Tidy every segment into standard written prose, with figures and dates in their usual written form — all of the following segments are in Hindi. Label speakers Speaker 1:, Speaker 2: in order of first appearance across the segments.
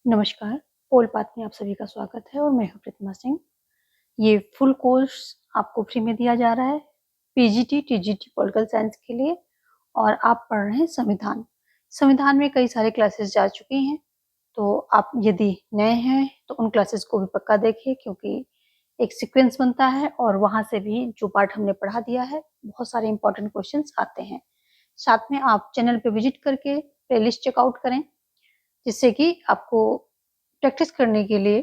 Speaker 1: नमस्कार, पोल पाथ में आप सभी का स्वागत है और मैं हूँ प्रतिमा सिंह। ये फुल कोर्स आपको फ्री में दिया जा रहा है पीजीटी, टीजीटी पॉलिटिकल साइंस के लिए और आप पढ़ रहे हैं संविधान। संविधान में कई सारे क्लासेस जा चुकी हैं, तो आप यदि नए हैं तो उन क्लासेस को भी पक्का देखिए क्योंकि एक सीक्वेंस बनता है और वहाँ से भी जो पार्ट हमने पढ़ा दिया है, बहुत सारे इंपॉर्टेंट क्वेश्चंस आते हैं। साथ में आप चैनल पे विजिट करके प्लेलिस्ट चेकआउट करें, जिससे कि आपको प्रैक्टिस करने के लिए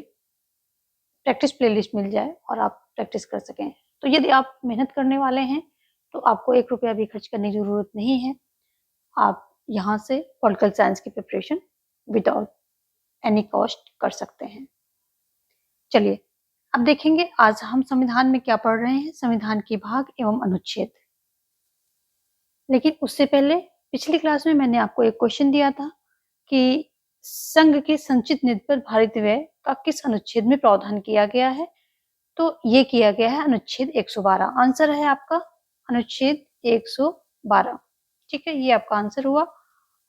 Speaker 1: प्रैक्टिस प्लेलिस्ट मिल जाए और आप प्रैक्टिस कर सकें। तो यदि आप मेहनत करने वाले हैं तो आपको ₹1 भी खर्च करने की ज़रूरत नहीं है। आप यहाँ से पॉलिटिकल साइंस की प्रिपरेशन विदाउट एनी कॉस्ट कर सकते हैं। चलिए, अब देखेंगे आज हम संविधान में क्या पढ़ रहे हैं, संविधान के भाग एवं अनुच्छेद। लेकिन उससे पहले पिछली क्लास में मैंने आपको एक क्वेश्चन दिया था कि संघ के संचित निधि पर भारित व्यय का किस अनुच्छेद में प्रावधान किया गया है? तो ये किया गया है अनुच्छेद 112। आंसर है आपका अनुच्छेद 112। ठीक है, ये आपका आंसर हुआ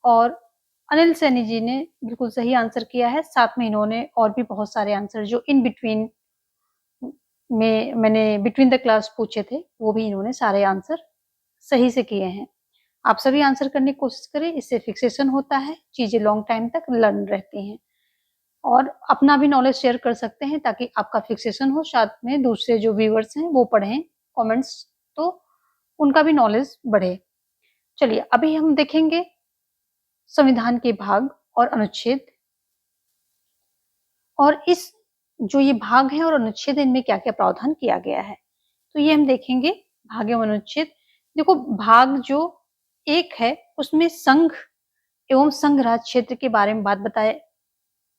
Speaker 1: और अनिल सैनी जी ने बिल्कुल सही आंसर किया है। साथ में इन्होंने और भी बहुत सारे आंसर जो इन बिटवीन में मैंने बिटवीन द क्लास पूछे थे, वो भी इन्होंने सारे आंसर सही से किए हैं। आप सभी आंसर करने की कोशिश करें, इससे फिक्सेशन होता है, चीजें लॉन्ग टाइम तक लर्न रहती हैं और अपना भी नॉलेज शेयर कर सकते हैं ताकि आपका फिक्सेशन हो, साथ में दूसरे जो व्यूअर्स हैं वो पढ़ें कमेंट्स, तो उनका भी नॉलेज बढ़े। चलिए, अभी हम देखेंगे संविधान के भाग और अनुच्छेद और इस जो ये भाग हैं और अनुच्छेद इनमें क्या-क्या प्रावधान किया गया है। तो ये हम देखेंगे भाग एवं अनुच्छेद। देखो, भाग जो 1 है उसमें संघ एवं संघ राज क्षेत्र के बारे में बात बताए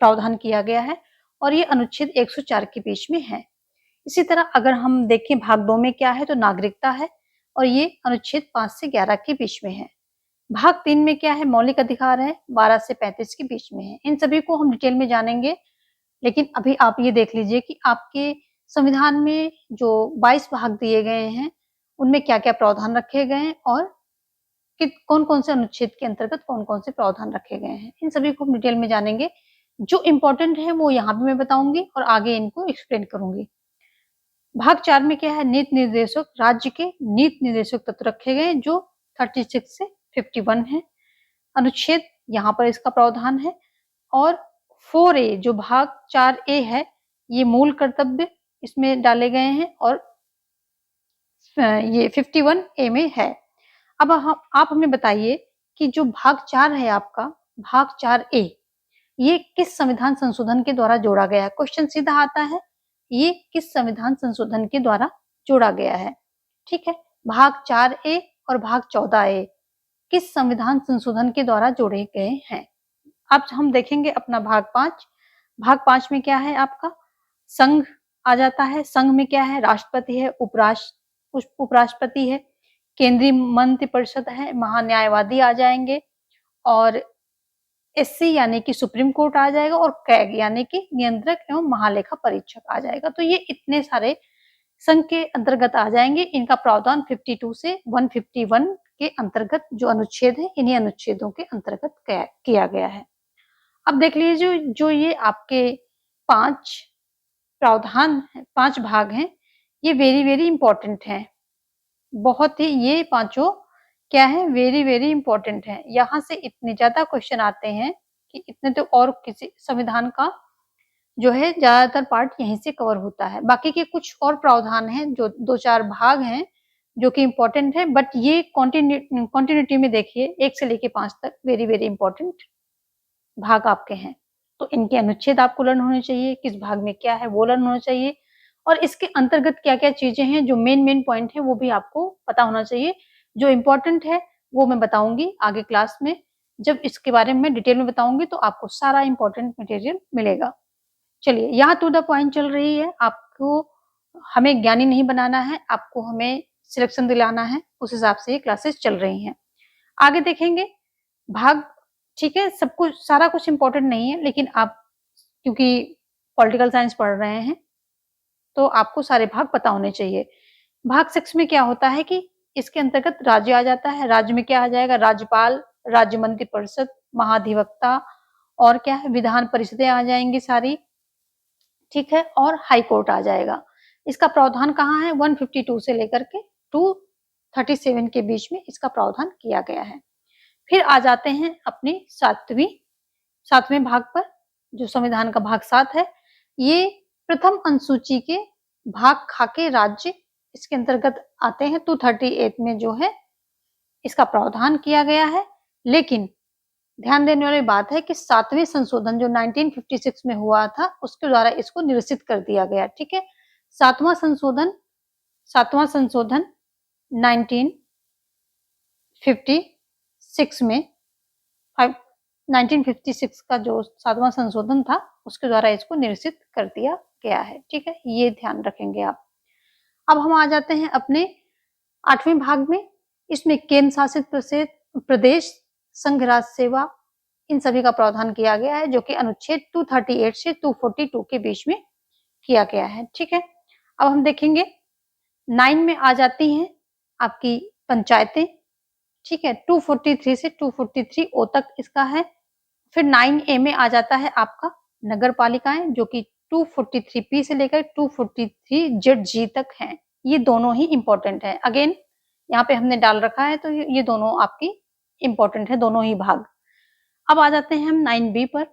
Speaker 1: प्रावधान किया गया है और ये अनुच्छेद 104 के बीच में है। इसी तरह अगर हम देखें भाग 2 में क्या है तो नागरिकता है और ये अनुच्छेद 5 से 11 के बीच में है। भाग 3 में क्या है, मौलिक अधिकार है, 12 से 35 के बीच में है। इन सभी को हम डिटेल में जानेंगे, लेकिन अभी आप ये देख लीजिए कि आपके संविधान में जो 22 भाग दिए गए हैं, उनमें क्या-क्या प्रावधान रखे गए हैं और कि कौन-कौन से अनुच्छेद के अंतर्गत कौन-कौन से प्रावधान रखे गए हैं। इन सभी को हम डिटेल में जानेंगे। जो इम्पोर्टेंट है वो यहाँ पे मैं बताऊँगी और आगे इनको एक्सप्लेन करूँगी। भाग 4 में क्या है, नीति निर्देशक, राज्य के नीति निर्देशक तत्व रखे गए हैं जो 36 से 51 है। अनुच्छेद यहाँ पर इसका प्रावधान है और 4A जो भाग 4A है, ये मूल कर्तव्य इसमें डाले गए हैं और ये 51A में है। अब आप हमें बताइए कि जो भाग 4 है आपका, भाग 4A, ये किस संविधान संशोधन के द्वारा जोड़ा गया है? क्वेश्चन सीधा आता है, ये किस संविधान संशोधन के द्वारा जोड़ा गया है? ठीक है, भाग 4A और भाग 14A किस संविधान संशोधन के द्वारा जोड़े गए हैं? अब हम देखेंगे अपना भाग 5। भाग 5 में क्या है आपका, संघ आ जाता है। संघ में क्या है, राष्ट्रपति है, उपराष्ट्रपति है, केंद्रीय मंत्रिपरिषद है, महान्यायवादी आ जाएंगे और एससी यानी कि सुप्रीम कोर्ट आ जाएगा और कैग यानी कि नियंत्रक एवं महालेखा परीक्षक आ जाएगा। तो ये इतने सारे संघ के अंतर्गत आ जाएंगे। इनका प्रावधान 52 से 151 के अंतर्गत जो अनुच्छेद है, इन्हीं अनुच्छेदों के अंतर्गत किया गया है। अब देख लीजिए जो ये आपके 5 प्रावधान है, 5 भाग हैं, ये वेरी इंपॉर्टेंट हैं। बहुत ही ये पांचों क्या है, वेरी इंपॉर्टेंट है। यहाँ से इतने ज्यादा क्वेश्चन आते हैं कि इतने तो और किसी संविधान का जो है ज्यादातर पार्ट यहीं से कवर होता है। बाकी के कुछ और प्रावधान हैं जो 2-4 भाग हैं जो कि इम्पोर्टेंट है, बट ये कंटिन्यूटी में देखिए 1 से लेके 5 तक वेरी इंपॉर्टेंट भाग आपके हैं। तो इनके अनुच्छेद आपको लर्न होने चाहिए, किस भाग में क्या है वो लर्न होना चाहिए और इसके अंतर्गत क्या-क्या चीजें हैं जो मेन पॉइंट है वो भी आपको पता होना चाहिए। जो इम्पोर्टेंट है वो मैं बताऊंगी आगे क्लास में। जब इसके बारे में डिटेल में बताऊंगी तो आपको सारा इम्पोर्टेंट मटेरियल मिलेगा। चलिए, यहाँ टू द पॉइंट चल रही है। आपको हमें ज्ञानी नहीं बनाना है, आपको हमें सिलेक्शन दिलाना है, उस हिसाब से ये क्लासेस चल रही हैं। आगे देखेंगे भाग, ठीक है, सब कुछ सारा कुछ इम्पोर्टेंट नहीं है, लेकिन आप क्योंकि पॉलिटिकल साइंस पढ़ रहे हैं तो आपको सारे भाग पता होने चाहिए। भाग 6 में क्या होता है कि इसके अंतर्गत राज्य आ जाता है। राज्य में क्या आ जाएगा, राज्यपाल, राज्य मंत्रिपरिषद, महाधिवक्ता और क्या है, विधान परिषदें आ जाएंगी सारी, ठीक है, और हाई कोर्ट आ जाएगा। इसका प्रावधान कहाँ है, 152 से लेकर के 237 के बीच में इसका प्रावधान किया गया है। फिर आ जाते हैं अपनी सातवें भाग पर, जो संविधान का भाग 7 है। ये प्रथम अनुसूची के भाग खा के राज्य इसके अंतर्गत आते हैं। 238 में जो है इसका प्रावधान किया गया है। लेकिन ध्यान देने वाली बात है कि 7वें संशोधन जो 1956 में हुआ था, उसके द्वारा इसको निरसित कर दिया गया, ठीक है। 7वां संशोधन 1956 में 1956 का जो 7वां संशोधन था, उसके द्वारा इसको निरसित कर दिया गया है, ठीक है, ये ध्यान रखेंगे आप। अब हम आ जाते हैं अपने 8वें भाग में। इसमें केंद्र शासित प्रदेश, संघ राज्य सेवा, इन सभी का प्रावधान किया गया है, जो कि अनुच्छेद 238 से 242 के बीच में किया गया है, ठीक है। अब हम देखेंगे 9 में आ जाती हैं आपकी पंचायतें, ठीक है, 243 से 243 ओ तक इसका है। फिर 9A में आ जाता है आपका नगर पालिकाएं, जो कि 243P से लेकर 243ZG तक हैं। ये दोनों ही इंपॉर्टेंट है। अगेन यहाँ पे हमने डाल रखा है, तो ये दोनों आपकी इंपॉर्टेंट है, दोनों ही भाग। अब आ जाते हैं हम 9B पर।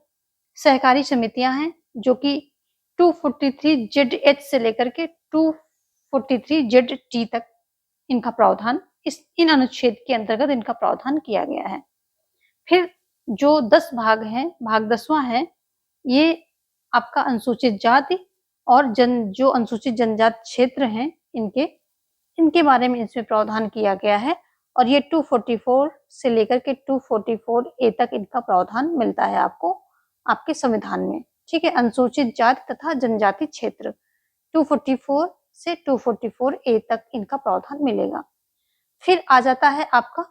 Speaker 1: सहकारी समितियां हैं, जो कि 243ZH से लेकर के 243ZT तक इनका प्रावधान, इन अनुच्छेद के अंतर्गत इनका प्रावधान किया गया है। फिर जो 10 भाग हैं, भाग 10वां है, ये आपका अनुसूचित जाति और जो अनुसूचित जनजाति क्षेत्र हैं, इनके बारे में इसमें प्रावधान किया गया है। और ये 244 से लेकर के 244A तक इनका प्रावधान मिलता है आपको आपके संविधान में, ठीक है। अनुसूचित जाति तथा जनजाति क्षेत्र 244 से 244A तक इनका प्रावधान मिलेगा। फिर आ जाता है आपका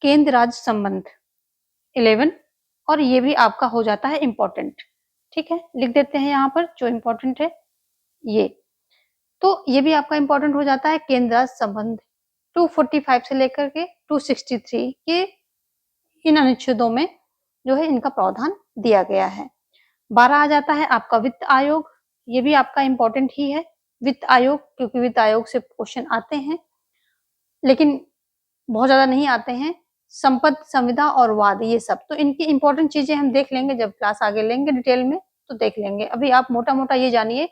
Speaker 1: केंद्र राज्य संबंध 11, और ये भी आपका हो जाता है इंपॉर्टेंट, ठीक है। लिख देते हैं यहाँ पर जो इंपॉर्टेंट है ये, तो ये भी आपका इंपॉर्टेंट हो जाता है। केंद्र राज्य संबंध 245 से लेकर के 263 के इन अनुच्छेदों में जो है इनका प्रावधान दिया गया है। 12 आ जाता है आपका वित्त आयोग, ये भी आपका इंपॉर्टेंट ही है, वित्त आयोग, क्योंकि वित्त आयोग से क्वेश्चन आते हैं, लेकिन बहुत ज्यादा नहीं आते हैं। संपत्ति, संविदा और वाद, ये सब तो इनकी इंपॉर्टेंट चीजें हम देख लेंगे जब क्लास आगे लेंगे डिटेल में, तो देख लेंगे। अभी आप मोटा मोटा ये जानिए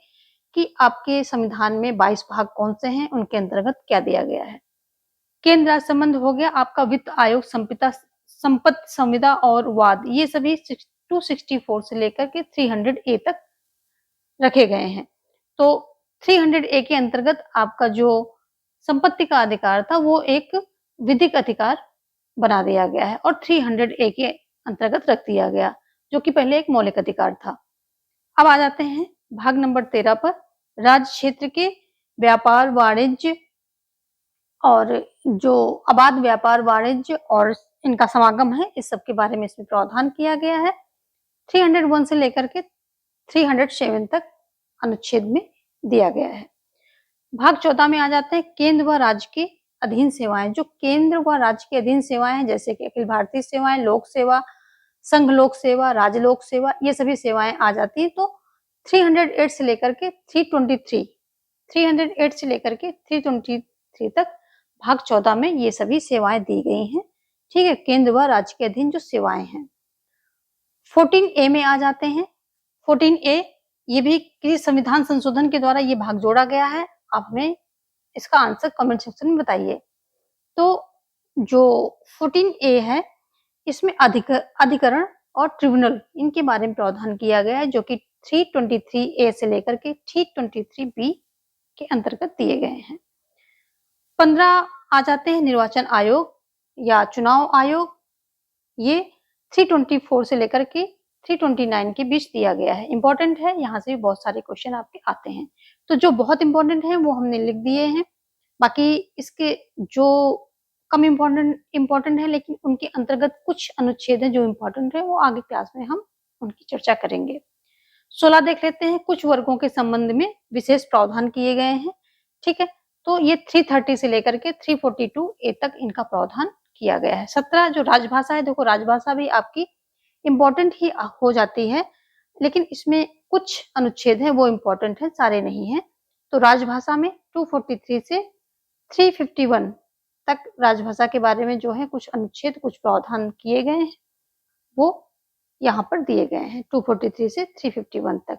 Speaker 1: कि आपके संविधान में 22 भाग कौन से हैं, उनके अंतर्गत क्या दिया गया है। केंद्र राज्य संबंध हो गया आपका वित्त आयोग, संपत्ति, संविदा और वाद, ये सभी 264 से लेकर के 300A तक रखे गए हैं। तो 300A के अंतर्गत आपका जो संपत्ति का अधिकार था, वो एक विधिक अधिकार बना दिया गया है, और 300A के अंतर्गत रख दिया गया, जो कि पहले एक मौलिक अधिकार था। अब आ जाते हैं भाग नंबर 13 पर। राज्य क्षेत्र के व्यापार, वाणिज्य और जो अबाध व्यापार, वाणिज्य और इनका समागम है, इस सब के बारे में इसमें प्रावधान किया गया है। 301 से लेकर के 307 तक अनुच्छेद में दिया गया है। भाग 14 में आ जाते हैं केंद्र व राज्य के अधीन सेवाएं। जो केंद्र व राज्य के अधीन सेवाएं हैं, जैसे कि अखिल भारतीय सेवाएं, लोक सेवा, संघ लोक सेवा, राज्य लोक सेवा, ये सभी सेवाएं आ जाती हैं। तो 308 से लेकर के 308 से लेकर के 323 तक भाग 14 में ये सभी सेवाएं दी गई हैं, ठीक है, केंद्र व राज्य के अधीन जो सेवाएं हैं। 14A में आ जाते हैं। 14A ये भी किसी संविधान संशोधन के द्वारा ये भाग जोड़ा गया है। आप हमें इसका आंसर कमेंट सेक्शन में बताइए। तो जो 14A है, इसमें अधिकरण और ट्रिब्यूनल, इनके बारे में प्रावधान किया गया है, जो कि 323A से लेकर के 323B के अंतर्गत दिए गए हैं। 15 आ जाते हैं निर्वाचन आयोग या चुनाव आयोग, ये 324 से लेकर के 329 के बीच दिया गया है। इंपॉर्टेंट है, यहाँ से भी बहुत सारे क्वेश्चन आपके आते हैं। तो जो बहुत इंपॉर्टेंट है वो हमने लिख दिए हैं, बाकी इसके जो कम इंपॉर्टेंट है, लेकिन उनके अंतर्गत कुछ अनुच्छेद हैं जो इंपॉर्टेंट है, वो आगे क्लास में हम उनकी चर्चा करेंगे। 16 देख लेते हैं। कुछ वर्गों के संबंध में विशेष प्रावधान किए गए हैं, ठीक है। तो ये 330 से लेकर के 342A तक इनका प्रावधान किया गया है। 17 जो राजभाषा है, देखो राजभाषा भी आपकी इम्पोर्टेंट ही हो जाती है, लेकिन इसमें कुछ अनुच्छेद हैं वो इम्पोर्टेंट हैं, सारे नहीं हैं। तो राजभाषा में 243 से 351 तक राजभाषा के बारे में जो है कुछ अनुच्छेद, कुछ प्रावधान किए गए हैं, वो यहाँ पर दिए गए हैं 243 से 351 तक।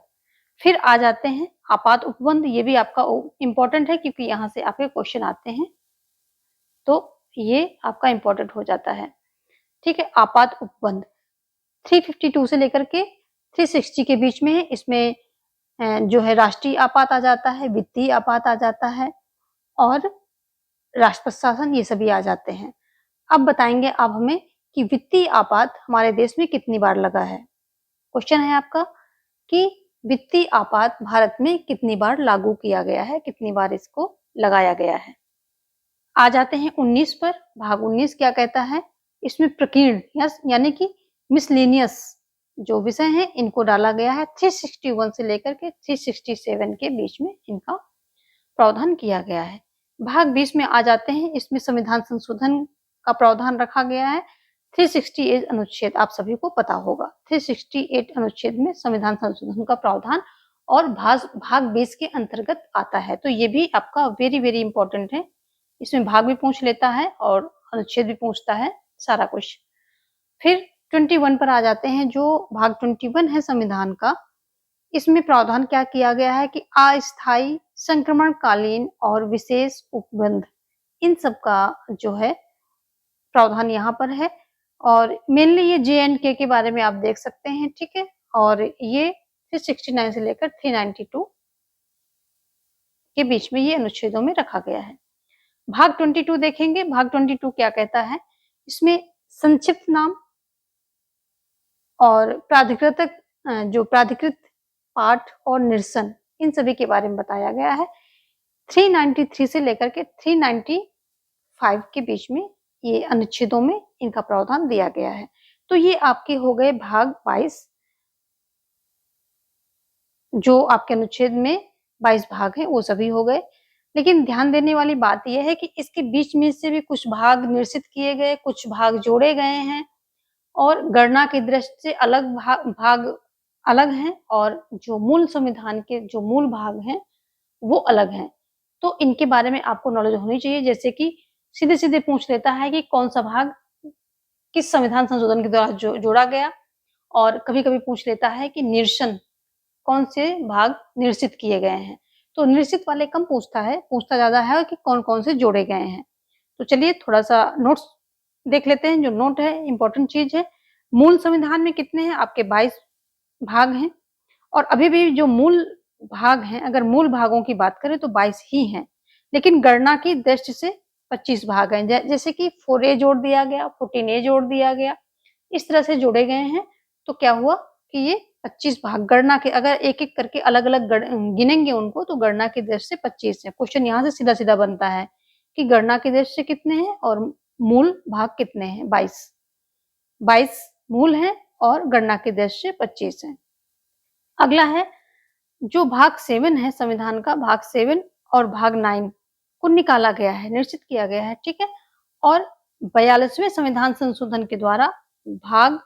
Speaker 1: फिर आ जाते हैं आपात उपबंध, ये भी आपका इम्पोर्टेंट है क्योंकि यहाँ से आपके क्वेश्चन आते हैं, तो ये आपका इम्पोर्टेंट हो जाता है। ठीक है, आपात उपबंध 352 से लेकर के 360 के बीच में है। इसमें जो है राष्ट्रीय आपात आ जाता है, वित्तीय आपात आ जाता है और राष्ट्र प्रशासन, ये सभी आ जाते हैं। अब बताएंगे आप हमें कि वित्तीय आपात हमारे देश में कितनी बार लगा है। क्वेश्चन है आपका कि वित्तीय आपात भारत में कितनी बार लागू किया गया है, कितनी बार इसको लगाया गया है। आ जाते हैं 19 पर। भाग 19 क्या कहता है, इसमें प्रकीर्ण यानी कि मिसलेनियस जो विषय हैं इनको डाला गया है। 361 से लेकर के 367 के बीच में इनका प्रावधान किया गया है। भाग 20 में आ जाते हैं, इसमें संविधान संशोधन का प्रावधान रखा गया है। 368 अनुच्छेद आप सभी को पता होगा। 368 अनुच्छेद में संविधान संशोधन का प्रावधान और भाग 20 के अंतर्गत आता है। तो ये भी आपका वेरी वेरी इंपॉर्टेंट है। इसमें भाग भी पूछ लेता है और अनुच्छेद भी पूछता है, सारा कुछ। फिर 21 पर आ जाते हैं, जो भाग 21 है संविधान का। इसमें प्रावधान क्या किया गया है कि अस्थायी, संक्रमणकालीन और विशेष उपबंध, इन सब का जो है प्रावधान यहाँ पर है। और मेनली ये JNK के बारे में आप देख सकते हैं, ठीक है। और ये 369 से लेकर 392 के बीच में ये अनुच्छेदों में रखा गया है। भाग 22 देखेंगे। भाग 22 क्या कहता है, इसमें संक्षिप्त नाम और प्राधिकृत पाठ और निरसन, इन सभी के बारे में बताया गया है। 393 से लेकर के 395 के बीच में ये अनुच्छेदों में इनका प्रावधान दिया गया है। तो ये आपके हो गए भाग 22, जो आपके अनुच्छेद में 22 भाग हैं वो सभी हो गए। लेकिन ध्यान देने वाली बात यह है कि इसके बीच में से भी कुछ भाग निरसित किए गए, कुछ भाग जोड़े गए हैं और गणना की दृष्टि से अलग भाग अलग हैं और जो मूल संविधान के जो मूल भाग हैं वो अलग हैं। तो इनके बारे में आपको नॉलेज होनी चाहिए। जैसे कि सीधे-सीधे पूछ लेता है कि कौन सा भाग किस संविधान संशोधन के द्वारा जोड़ा गया, और कभी-कभी पूछ लेता है कि निरसन कौन से भाग निरसित किए गए हैं। तो निरसित वाले कम पूछता है, पूछता ज्यादा है कि कौन-कौन से जोड़े गए हैं। तो चलिए थोड़ा सा नोट्स देख लेते हैं। जो नोट है इंपॉर्टेंट चीज है। मूल संविधान में कितने हैं आपके 22 भाग हैं, और अभी भी जो मूल भाग हैं, अगर मूल भागों की बात करें तो 22 ही हैं, लेकिन गणना की दृष्टि से 25 भाग हैं। जैसे कि 4A जोड़ दिया गया, 14A जोड़ दिया गया, इस तरह से जोड़े गए हैं। तो क्या हुआ कि ये 25 भाग गणना के, अगर एक-एक करके अलग-अलग गिनेंगे उनको तो गणना की दृष्टि से 25 है। क्वेश्चन यहाँ से सीधा-सीधा बनता है कि गणना की दृष्टि से कितने हैं और मूल भाग कितने हैं। 22 मूल हैं और गणना की दृष्टि से 25 है। अगला है जो भाग 7 है संविधान का, भाग 7 और भाग 9 को निकाला गया है, निश्चित किया गया है, ठीक है। और 42वें संविधान संशोधन के द्वारा भाग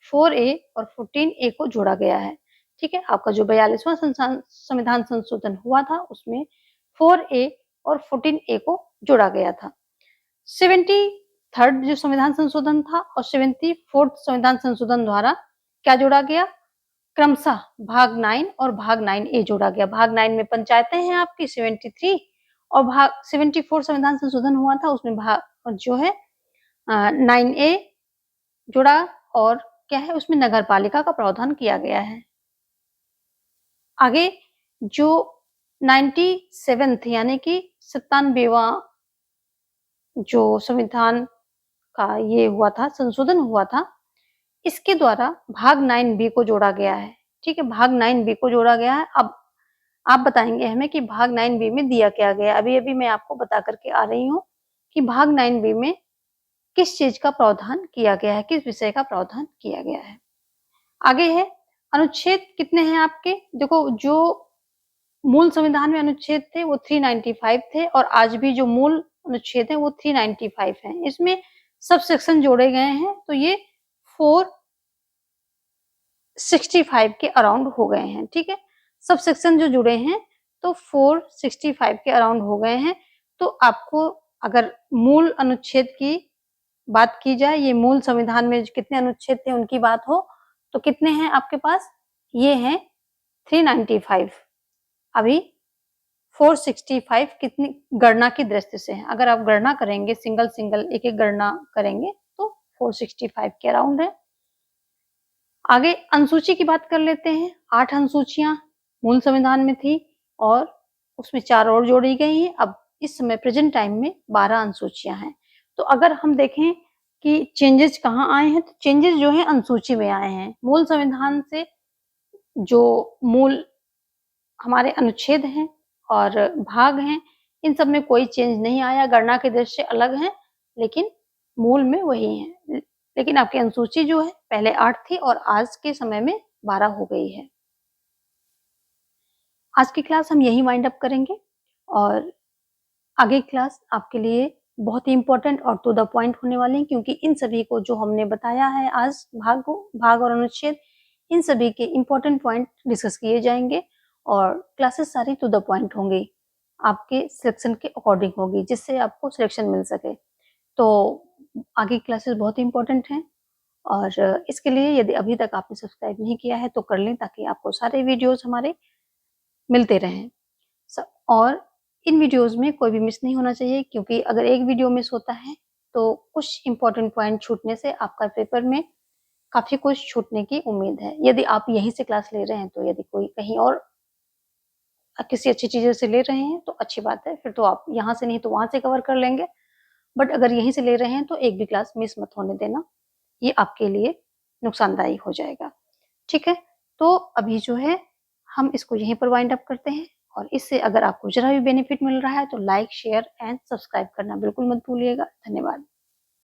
Speaker 1: 4A और 14A को जोड़ा गया है, ठीक है। आपका जो 42वां संविधान संशोधन हुआ था उसमें 4A और 14A को जोड़ा गया था। 73rd जो संविधान संशोधन था और 74th संविधान संशोधन द्वारा क्या जोड़ा गया, क्रमशः भाग 9 और भाग 9A जोड़ा गया। भाग 9 में पंचायतें हैं आपकी 73, और भाग 74 संविधान संशोधन हुआ था उसमें भाग जो है 9A जोड़ा, और क्या है उसमें नगर पालिका का प्रावधान किया गया है। आगे जो 97th यानी कि 97वां जो संविधान का ये हुआ था, संशोधन हुआ था, इसके द्वारा भाग 9B को जोड़ा गया है, ठीक है। भाग 9B को जोड़ा गया है। अब आप बताएंगे हमें कि भाग 9B में दिया क्या गया। अभी मैं आपको बता करके आ रही हूँ कि भाग 9B में किस चीज का प्रावधान किया गया है, किस विषय का प्रावधान किया गया है। आगे है अनुच्छेद कितने हैं आपके। देखो जो मूल संविधान में अनुच्छेद थे वो 395 थे, और आज भी जो मूल अनुच्छेद है वो 395 है। इसमें सब सेक्शन जोड़े गए हैं, तो ये 4 465 के अराउंड हो गए हैं, ठीक है। सब सेक्शन जो जुड़े हैं तो 465 के अराउंड हो गए हैं। तो आपको अगर मूल अनुच्छेद की बात की जाए, ये मूल संविधान में कितने अनुच्छेद थे उनकी बात हो, तो कितने हैं आपके पास? ये हैं 395। अभी 465 कितनी गणना की दृष्टि से है। अगर आप गणना करेंगे, सिंगल-सिंगल एक-एक गणना करेंगे तो 465 के अराउंड है। आगे अनुसूची की बात कर लेते हैं। 8 अनुसूचियाँ मूल संविधान में थी और उसमें 4 और जोड़ी गई हैं। अब इस समय प्रेज़ेंट टाइम में 12 अनुसूचियाँ हैं। तो अगर हम देखें कि चेंजेज़ कहाँ आए हैं, तो चेंजेज़ जो हैं अनुसूची में आए हैं। मूल संविधान से जो मूल हमारे अनुच्छेद हैं और भाग हैं, इन सब में कोई चेंज नहीं आया, गणना की दृष्टि से अलग हैं, लेकिन मूल में वही हैं। लेकिन आपकी अनुसूची जो है पहले 8 थी और आज के समय में 12 हो गई है। आज की क्लास हम यहीं वाइंड अप करेंगे और आगे क्लास आपके लिए बहुत ही इम्पोर्टेंट और टू द पॉइंट होने वाली है, क्योंकि इन सभी को जो हमने बताया है आज भाग और अनुच्छेद, इन सभी के इम्पोर्टेंट पॉइंट डिस्कस किए जाएंगे और क्लासेस सारी टू द पॉइंट होंगी, आपके सिलेक्शन के अकॉर्डिंग होगी, जिससे आपको सिलेक्शन मिल सके। तो आगे क्लासेस बहुत ही इम्पोर्टेंट हैं और इसके लिए यदि अभी तक आपने सब्सक्राइब नहीं किया है तो कर लें, ताकि आपको सारे वीडियोस हमारे मिलते रहें। और इन वीडियोस में कोई भी मिस नहीं होना चाहिए, क्योंकि अगर एक वीडियो मिस होता है तो कुछ इम्पोर्टेंट पॉइंट छूटने से आपका पेपर में काफ़ी कुछ छूटने की उम्मीद है। यदि आप यहीं से क्लास ले रहे हैं, तो यदि कोई कहीं और किसी अच्छी चीज़ों से ले रहे हैं तो अच्छी बात है, फिर तो आप यहाँ से नहीं तो वहाँ से कवर कर लेंगे। बट अगर यहीं से ले रहे हैं तो एक भी क्लास मिस मत होने देना, ये आपके लिए नुकसानदायी हो जाएगा। ठीक है? तो अभी जो है हम इसको यहीं पर वाइंड अप करते हैं और इससे अगर आपको ज़रा भी बेनिफिट मिल रहा है तो लाइक, शेयर एंड सब्सक्राइब करना बिल्कुल मत भूलिएगा। धन्यवाद।